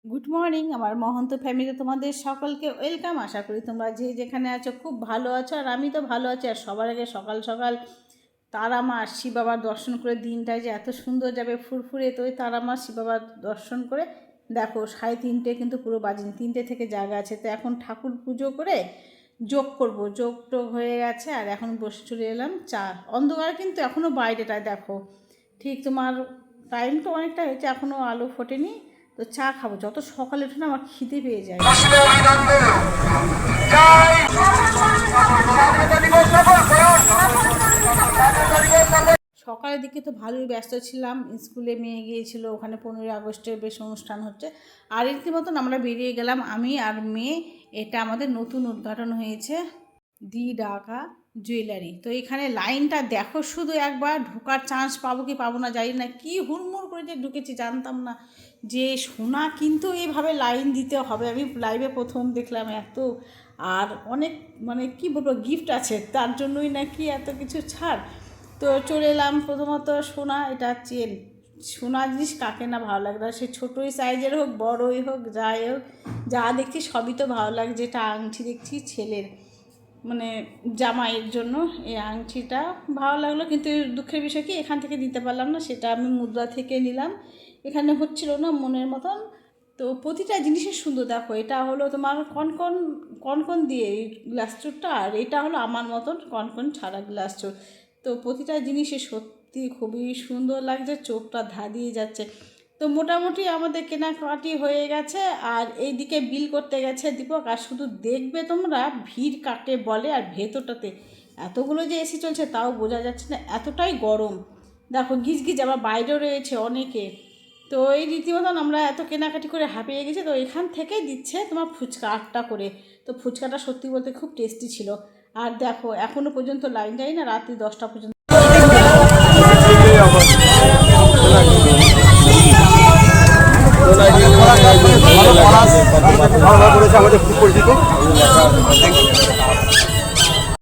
Good morning আমার Mahanta family, তোমাদের সকলকে ওয়েলকাম। আশা করি তোমরা যে যেখানে আছো খুব ভালো আছো, আর আমি তো ভালো আছি। আর সবার আগে সকাল সকাল তারা মা শিব বাবার দর্শন করে, দিনটায় যে এত সুন্দর যাবে ফুরফুরে, তো ওই তারা মা শিব বাবার দর্শন করে দেখো 3:30 কিন্তু পুরো বাজেনি, 3টে থেকে জায়গা আছে। তো এখন ঠাকুর পুজো করে যোগ করব, যোগ টোগ হয়ে গেছে। আর এখন বসে চলে এলাম চা। অন্ধকার কিন্তু এখনও বাইরেটায় দেখো, ঠিক তোমার টাইম তো অনেকটা হয়েছে, এখনও আলো ফোটেনি। তো চা খাবো, যত সকালে উঠে না আমার খিদে পেয়ে যায়। সকালের দিকে তো ভালোই ব্যস্ত ছিলাম, স্কুলে মেয়ে গিয়েছিল, ওখানে 15ই আগস্টের বেশ অনুষ্ঠান হচ্ছে। আর রীতিমতন আমরা বেরিয়ে গেলাম, আমি আর মেয়ে। এটা আমাদের নতুন উদ্ঘাটন হয়েছে দি ঢাকা জুয়েলারি। তো এখানে লাইনটা দেখো, শুধু একবার ঢোকার চান্স পাবো কি পাবো না জানি না, কি হুড়মুড় করে যে ঢুকেছি, জানতাম না যে সোনা কিন্তু এইভাবে লাইন দিতে হবে। আমি লাইভে প্রথম দেখলাম এত, আর অনেক মানে কি বলবো গিফট আছে, তার জন্যই নাকি এত কিছু ছাড়। তো চলে এলাম। প্রথমত সোনা, এটা চেন। সোনা জিনিস কাকে না ভালো লাগে না, সে ছোটোই সাইজের হোক বড়ই হোক যাই হোক, যা দেখছি সবই তো ভালো লাগে। যেটা আংটি দেখছি ছেলের, মানে জামাইয়ের জন্য, এই আংটিটা ভালো লাগলো। কিন্তু দুঃখের বিষয় কি এখান থেকে দিতে পারলাম না, সেটা আমি মুদ্রা থেকে নিলাম, এখানে হচ্ছিল না মনের মতন। তো প্রতিটা জিনিসের সুন্দর দেখো, এটা হলো তোমার কনকন কনকন দিয়ে এই গ্লাস চোরটা, আর এটা হলো আমার মতন কনকন ছাড়া গ্লাস চোর। তো প্রতিটা জিনিসে সত্যি খুবই সুন্দর লাগছে, চোখটা ধাঁধিয়ে যাচ্ছে। তো মোটামুটি আমাদের কেনাকাটি হয়ে গেছে। আর এইদিকে বিল করতে গেছে দীপক, আর শুধু দেখবে তোমরা ভিড় কাটে বলে, আর ভেতরটাতে এতগুলো যে এসি চলছে তাও বোঝা যাচ্ছে না, এতটাই গরম। দেখো গিজগিজ আবার বাইরেও রয়েছে অনেকে। তো এই রীতিমতন আমরা এত কেনাকাটি করে হাঁপিয়ে গেছি। তো এখান থেকেই দিচ্ছে তোমার ফুচকা 8টা করে। তো ফুচকাটা সত্যি বলতে খুব টেস্টি ছিল। আর দেখো এখনও পর্যন্ত লাইন যায় না, রাত্রি 10টা পর্যন্ত। আমাদের খুব পরিচিত।